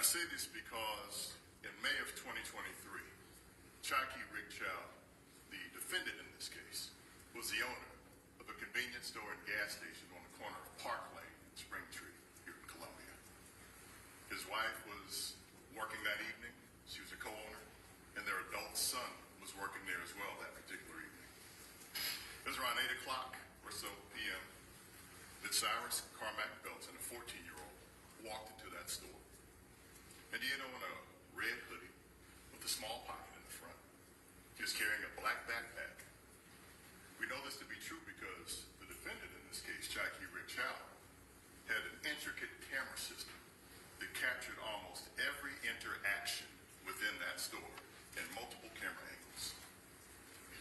I say this because in May of 2023, Chai-Kee Rick Chow, the defendant in this case, was the owner of a convenience store and gas station on the corner of Park Lane and Springtree here in Columbia. His wife was working that evening. She was a co-owner, and their adult son was working there as well that particular evening. It was around 8 o'clock or so p.m. that Cyrus Carmack Belton, a 14-year-old, walked into that store. And he had on a red hoodie with a small pocket in the front. He was carrying a black backpack. We know this to be true because the defendant in this case, Chai-Kee Rick Chow, had an intricate camera system that captured almost every interaction within that store in multiple camera angles.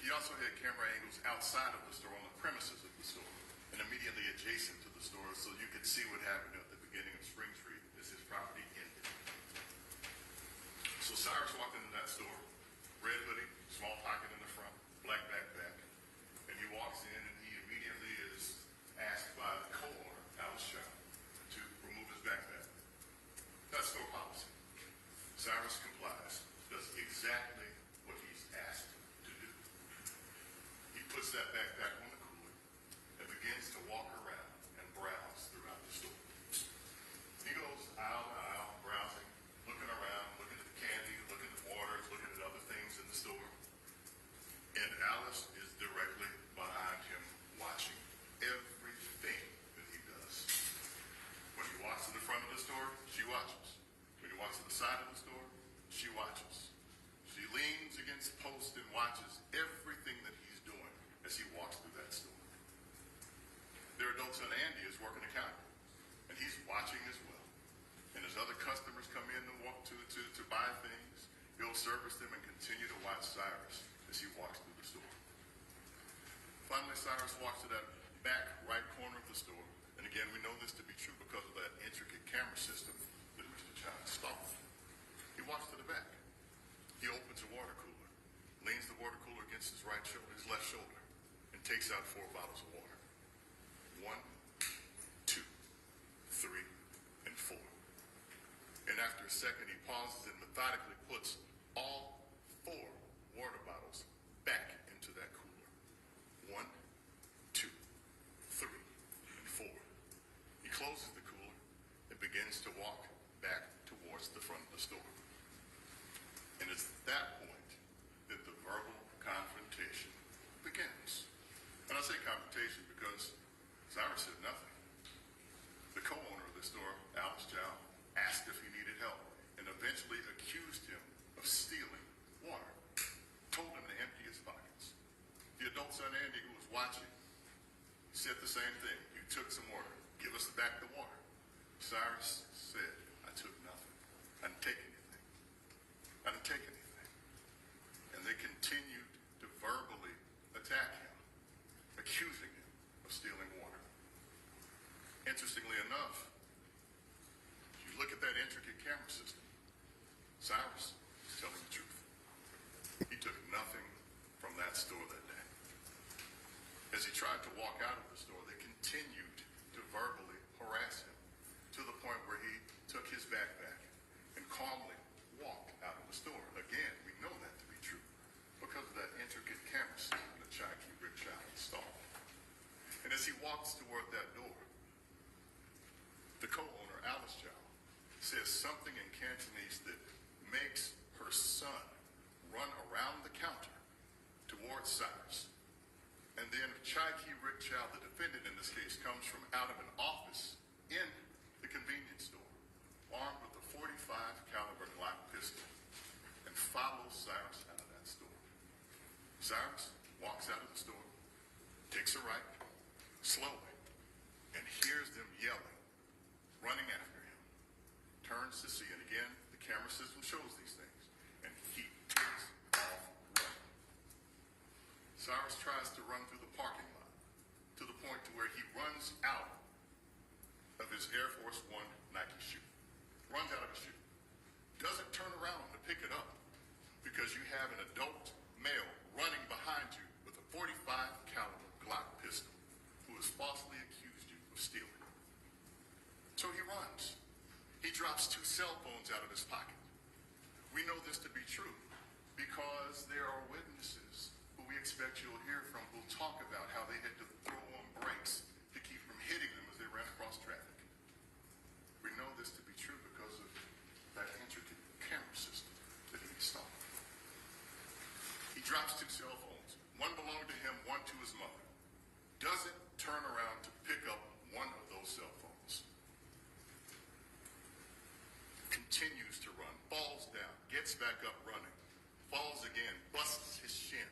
He also had camera angles outside of the store, on the premises of the store, and immediately adjacent to the store, so you could see what happened at the beginning of Springtree as his property ended. So Cyrus walked into that store, red hoodie, small pocket in the front, black backpack, and he walks in and he immediately is asked by the co-owner, Alice Chow, to remove his backpack. That's store policy. Cyrus complies, does exactly what he's asked to do. He puts that backpack on the cooler and begins to walk around and browse throughout the store. He goes aisle to aisle, browsing, looking around, looking at the candy, looking at the waters, looking at other things in the store. And Alice is directly behind him, watching everything that he does. When he walks to the front of the store, she watches. When he walks to the side of the store, she watches. She leans against posts and watches everything that he's doing as he walks through that store. Their adult son Andy is working the counter, and he's watching as well. And as other customers come in and walk to buy things, he'll service them and continue to watch Cyrus as he walks through the store. Finally, Cyrus walks to that back right corner of the store. And again, we know this to be true because of that intricate camera system that Mr. Chow installed. He walks to the back. He opens a water cooler, leans the water cooler against his right shoulder, his left shoulder, and takes out 4 bottles of water. 1, 2, 3, and 4. And after a second, he pauses and methodically puts all 4 water bottles back into that cooler. 1, 2, 3, and 4. He closes the cooler and begins to walk back towards the front of the store. And it's at that point that the verbal confrontation begins. And I say confrontation because Cyrus said nothing. The co-owner of the store, Alice Chow, asked if he needed help and eventually accused him of stealing water. Told him to empty his pockets. The adult son Andy, who was watching, said the same thing. You took some water. Give us back the water. Cyrus said, I took nothing. I didn't take anything. I didn't take anything. And they continued to verbally attack him, accusing him of stealing water. Interestingly enough, if you look at that intricate camera system, Cyrus is telling the truth. He took nothing from that store that day. As he tried to walk out of the store, they continued to verbally harass him to the point where he took his backpack and calmly walked out of the store. Again, we know that to be true because of that intricate camera system that Chai-Kee Rick Chow installed. And as he walks toward that door, the co-owner, Alice Chow, says something in Cantonese that makes her son run around the counter towards Cyrus. And then Chai-Kee Rick Chow, the defendant in this case, comes from out of an office in the convenience store, armed with a .45 caliber Glock pistol, and follows Cyrus out of that store. Cyrus walks out of the store, takes a right, slowly, and hears them yelling, running after him. Turns to see, and again, the camera system shows these things, and he takes off running. Cyrus tries to run through the parking lot to the point to where he runs out of his Air Force One Nike shoe. Runs out of his shoe. Doesn't turn around to pick it up because you have an adult male running behind you with a .45 caliber Glock pistol who has falsely accused you of stealing. So he runs. He drives drops 2 cell phones out of his pocket. We know this to be true because there are witnesses who we expect you'll hear from who'll talk about how they had to throw on brakes to keep from hitting them as they ran across traffic. We know this to be true because of that intricate camera system that he installed. He drops 2 cell phones. One belonged to him, one to his mother. Doesn't turn around to pick up one of those cell phones. Continues to run, falls down, gets back up running, falls again, busts his shin,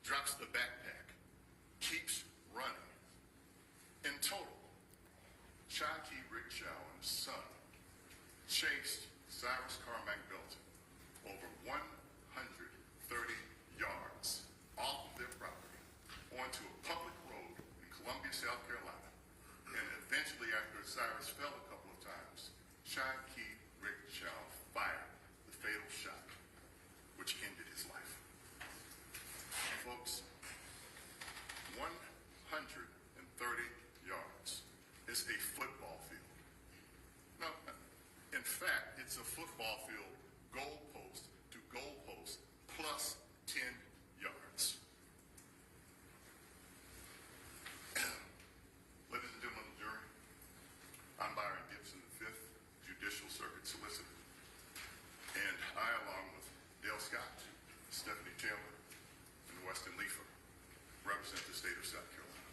drops the backpack, keeps running. In total, Shaquille Rickshaw and his son chased Cyrus Carmack Belton over 130 yards off of their property onto a public road in Columbia, South Carolina. And eventually, after Cyrus fell a couple of times, Shaquille Rickshaw fired the fatal shot, which ended his life. Folks, 130 yards is a football field. No, in fact, it's a football field goalpost to goalpost plus 10 yards. Ladies and gentlemen of the jury, I'm Byron Gibson, the 5th Judicial Circuit Solicitor, and I, along with Dale Scott, Stephanie Taylor, and Weston Leifer, represent the state of South Carolina.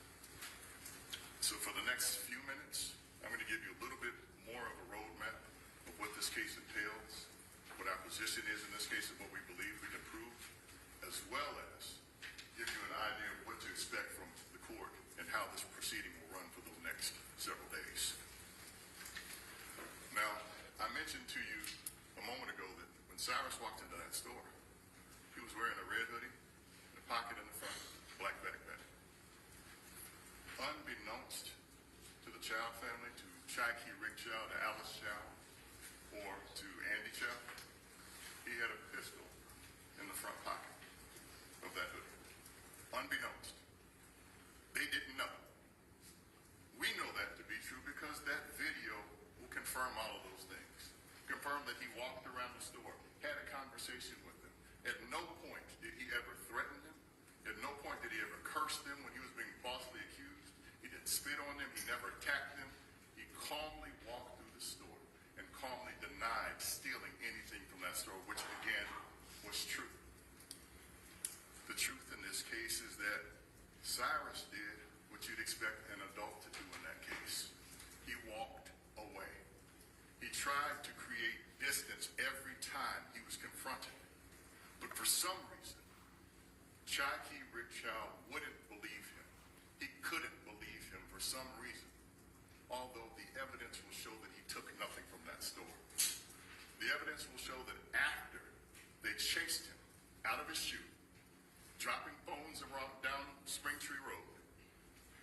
So for the next few minutes, I'm going to give you a little bit more of a roadmap of what this case entails, what our position is in this case, and what we believe we can prove, as well as give you an idea of what to expect from the court and how this proceeding will run for those next several days. Now, I mentioned to you a moment ago that when Cyrus walked into that store, he was wearing a red hoodie, a pocket in the front, black backpack. Unbeknownst to the Chow family, to Shaquille Rickshaw, to Alice Chow, or to Andy Chow, he had a pistol in the front pocket of that hoodie. Unbeknownst. They didn't know. We know that to be true because that video will confirm all of those things. Confirm that he walked around the store, had a conversation with them. At no point did he ever threaten them. At no point did he ever curse them when he was being falsely accused. He didn't spit on them. He never attacked them. He calmly walked through the store and calmly denied stealing anything from that store, which again was true. The truth in this case is that Cyrus did what you'd expect an adult to do in that case. He walked away. He tried to create distance every time he was confronted. But for some reason, Shaquille Rickshaw wouldn't believe him. He couldn't believe him for some reason, although the evidence will show that he took nothing from that store. The evidence will show that after they chased him out of his shoe, dropping phones down Springtree Road,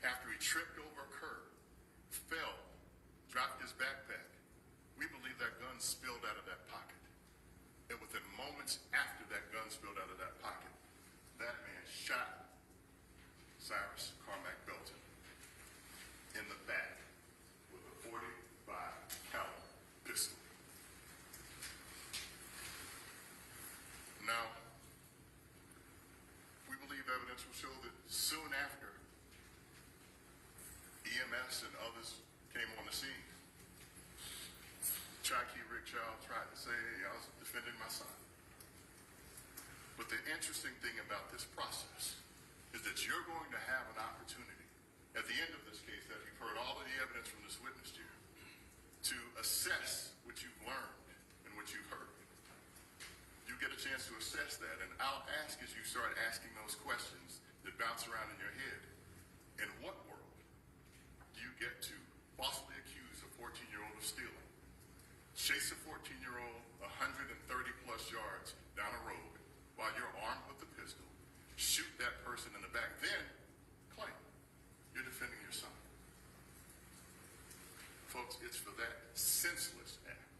after he tripped over a curb, fell, dropped his backpack, we believe that gun spilled out of that pocket. And within moments after that gun spilled out of that pocket, that man shot Cyrus Carmack Belton in the back with a .45 caliber pistol. Now, we believe evidence will show that soon after, EMS and others came on the scene. Shaquille Rickshaw tried to say, hey, I was defending my son. But the interesting thing about this process is that you're going to have an opportunity at the end of this case, that you've heard all of the evidence from this witness chair, to assess what you've learned and what you've heard. You get a chance to assess that, and I'll ask as you start asking those questions that bounce around in your head. In what world do you get to falsely accuse a 14-year-old of stealing, chase a 14-year-old 130 plus yards down a road while you're armed with a pistol, shoot that person in the back, then claim you're defending your son? Folks, it's for that senseless act,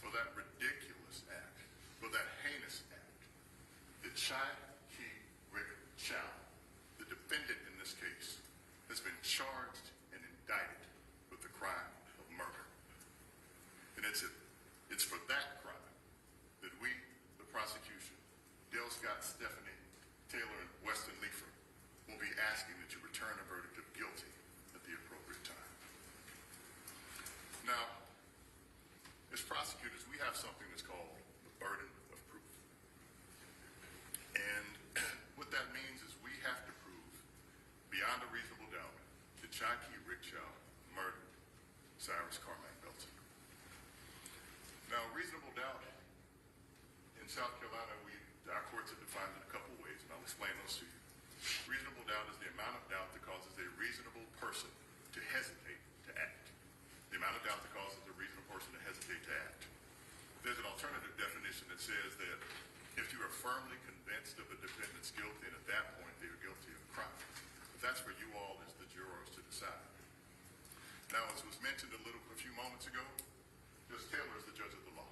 for that ridiculous act, for that heinous act, that Shaquille Rickshaw, the defendant in this case, has been charged and indicted with the crime of murder. And it's at As prosecutors, we have something that's called the burden of proof. And what that means is we have to prove beyond a reasonable doubt that John Key Rick Chow murdered Cyrus Carmack Belton. Now, reasonable doubt in South Carolina, our courts have defined it a couple ways, and I'll explain those to you. Reasonable doubt is the amount of doubt that causes a reasonable person to hesitate to act. The amount of doubt that causes a reasonable person to hesitate to act. There's an alternative definition that says that if you are firmly convinced of a defendant's guilt, then at that point they are guilty of a crime. But that's for you all as the jurors to decide. Now, as was mentioned a few moments ago, Judge Taylor is the judge of the law.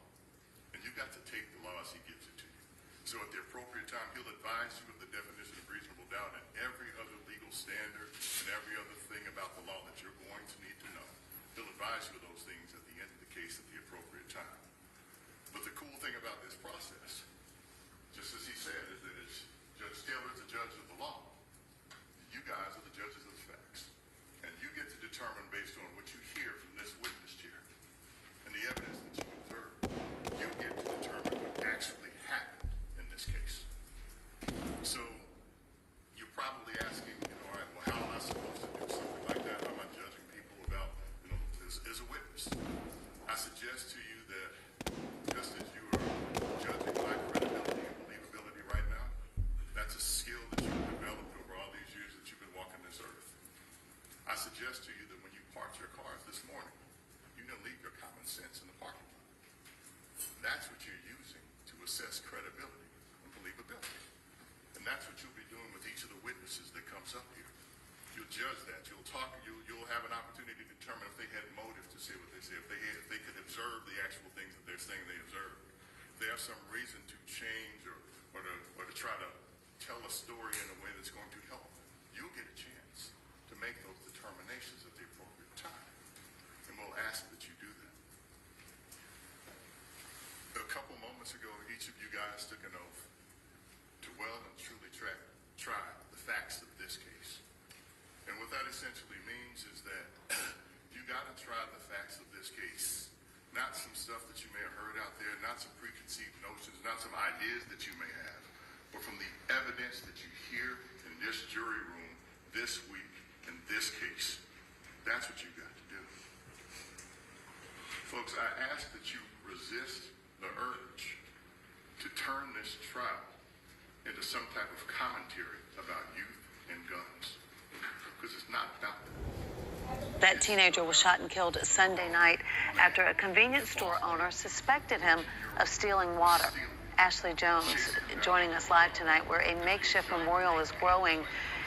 And you've got to take the law as he gives it to you. So at the appropriate time, he'll advise you of the definition of reasonable doubt and every other legal standard and every other thing about the law that you're going to need to know. He'll advise you of those things at the end of the case at the appropriate time. But the cool thing about this process, just as he said, is that Judge Taylor is the judge of the law. You guys are the judges of the facts. And you get to determine based on what you hear from this witness chair and the evidence that you observe, you get to determine what actually happened in this case. So you're probably asking, all right, well, how am I supposed to do something like that? How am I judging people about, as a witness? I suggest to you that just as you are judging my credibility and believability right now, that's a skill that you've developed over all these years that you've been walking this earth. I suggest to you that when you parked your cars this morning, you didn't leave your common sense in the parking lot. That's what you're using to assess credibility and believability. And that's what you'll be doing with each of the witnesses that comes up here. You'll judge that. You'll talk. You'll have an opportunity to determine if they had motive to say what they say, if they could observe the actual things that they're saying they observed. If they have some reason to change or to try to tell a story in a way that's going to help them. You'll get a chance to make those determinations at the appropriate time. And we'll ask that you do that. A couple moments ago, each of you guys took an oath to well and truly try the facts of this case. And what that essentially means is that you got to try the facts of this case. Not some stuff that you may have heard out there, not some preconceived notions, not some ideas that you may have, but from the evidence that you hear in this jury room this week in this case. That's what you got to do. Folks, I ask that you resist the urge to turn this trial into some type of commentary about youth and guns, because it's not about that. That teenager was shot and killed Sunday night after a convenience store owner suspected him of stealing water. Ashley Jones joining us live tonight where a makeshift memorial is growing.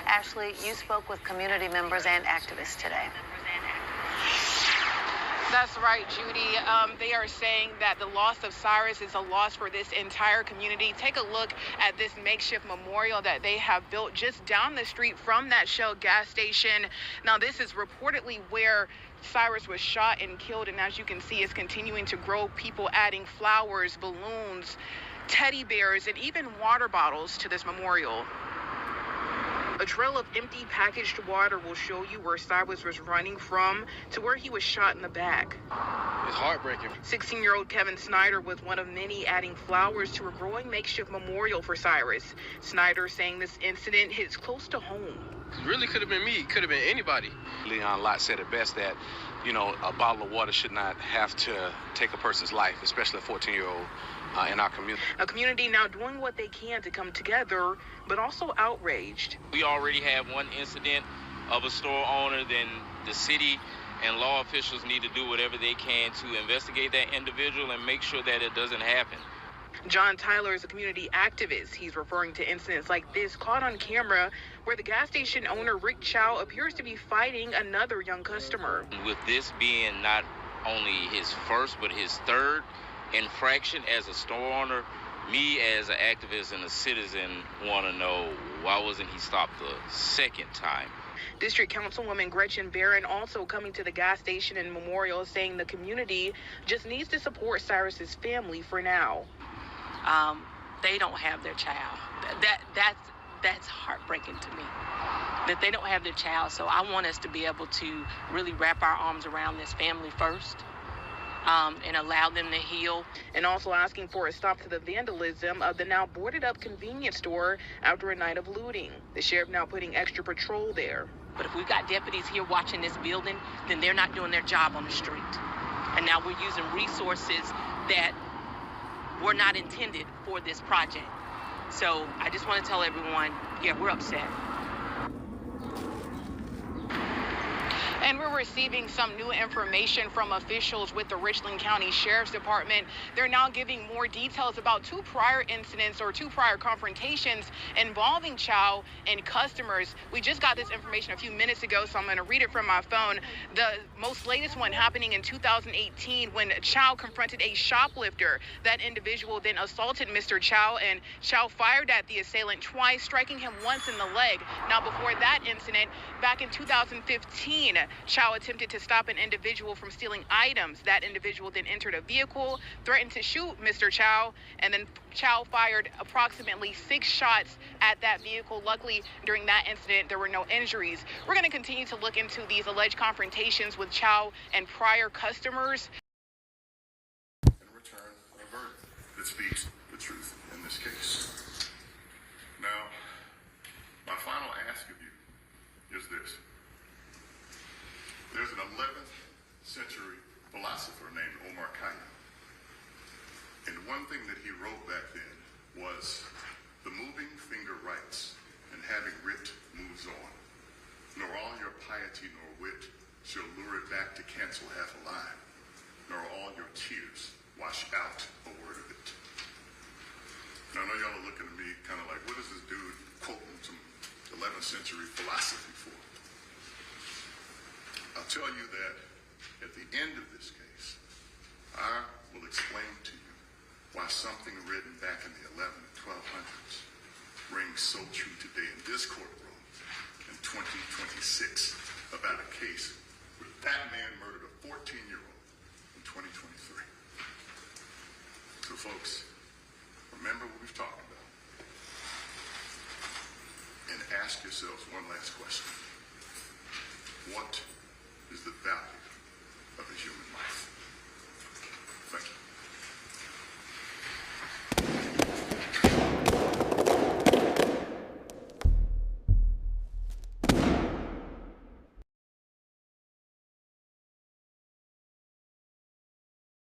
Ashley, you spoke with community members and activists today. That's right, Judy. They are saying that the loss of Cyrus is a loss for this entire community. Take a look at this makeshift memorial that they have built just down the street from that Shell gas station. Now, this is reportedly where Cyrus was shot and killed, and as you can see, it's continuing to grow. People adding flowers, balloons, teddy bears, and even water bottles to this memorial. A trail of empty packaged water will show you where Cyrus was running from to where he was shot in the back. It's heartbreaking. 16-year-old Kevin Snyder was one of many adding flowers to a growing makeshift memorial for Cyrus. Snyder saying this incident hits close to home. It really could have been me. It could have been anybody. Leon Lott said it best that, a bottle of water should not have to take a person's life, especially a 14-year-old in our community. A community now doing what they can to come together, but also outraged. We already have one incident of a store owner, then the city and law officials need to do whatever they can to investigate that individual and make sure that it doesn't happen. John Tyler is a community activist. He's referring to incidents like this caught on camera where the gas station owner, Rick Chow, appears to be fighting another young customer. With this being not only his first, but his third infraction as a store owner, me as an activist and a citizen want to know why wasn't he stopped the second time? District Councilwoman Gretchen Barron also coming to the gas station and memorial saying the community just needs to support Cyrus's family for now. They don't have their child. That's heartbreaking to me, that they don't have their child. So I want us to be able to really wrap our arms around this family first and allow them to heal. And also asking for a stop to the vandalism of the now boarded up convenience store after a night of looting. The sheriff now putting extra patrol there. But if we've got deputies here watching this building, then they're not doing their job on the street. And now we're using resources that were not intended for this project. So I just want to tell everyone, yeah, we're upset. And we're receiving some new information from officials with the Richland County Sheriff's Department. They're now giving more details about two prior incidents or two prior confrontations involving Chow and customers. We just got this information a few minutes ago, so I'm going to read it from my phone. The most latest one happening in 2018 when Chow confronted a shoplifter. That individual then assaulted Mr. Chow, and Chow fired at the assailant twice, striking him once in the leg. Now, before that incident, back in 2015, Chow attempted to stop an individual from stealing items. That individual then entered a vehicle, threatened to shoot Mr. Chow, and then Chow fired approximately 6 shots at that vehicle. Luckily, during that incident, there were no injuries. We're going to continue to look into these alleged confrontations with Chow and prior customers. In return, a verdict that speaks the truth in this case. Now, my final ask of you is this. There's an 11th century philosopher named Omar Khayyam. And one thing that he wrote back then was, the moving finger writes, and having writ moves on. Nor all your piety nor wit shall lure it back to cancel half a line, nor all your tears wash out a word of it. Now, I know y'all are looking at me kind of like, what is this dude quoting some 11th century philosophy for? I'll tell you that at the end of this case, I will explain to you why something written back in the 11 and 1200s rings so true today in this courtroom in 2026 about a case where that man murdered a 14-year-old in 2023. So folks, remember what we've talked about and ask yourselves one last question. What is the value of a human life? Thank you.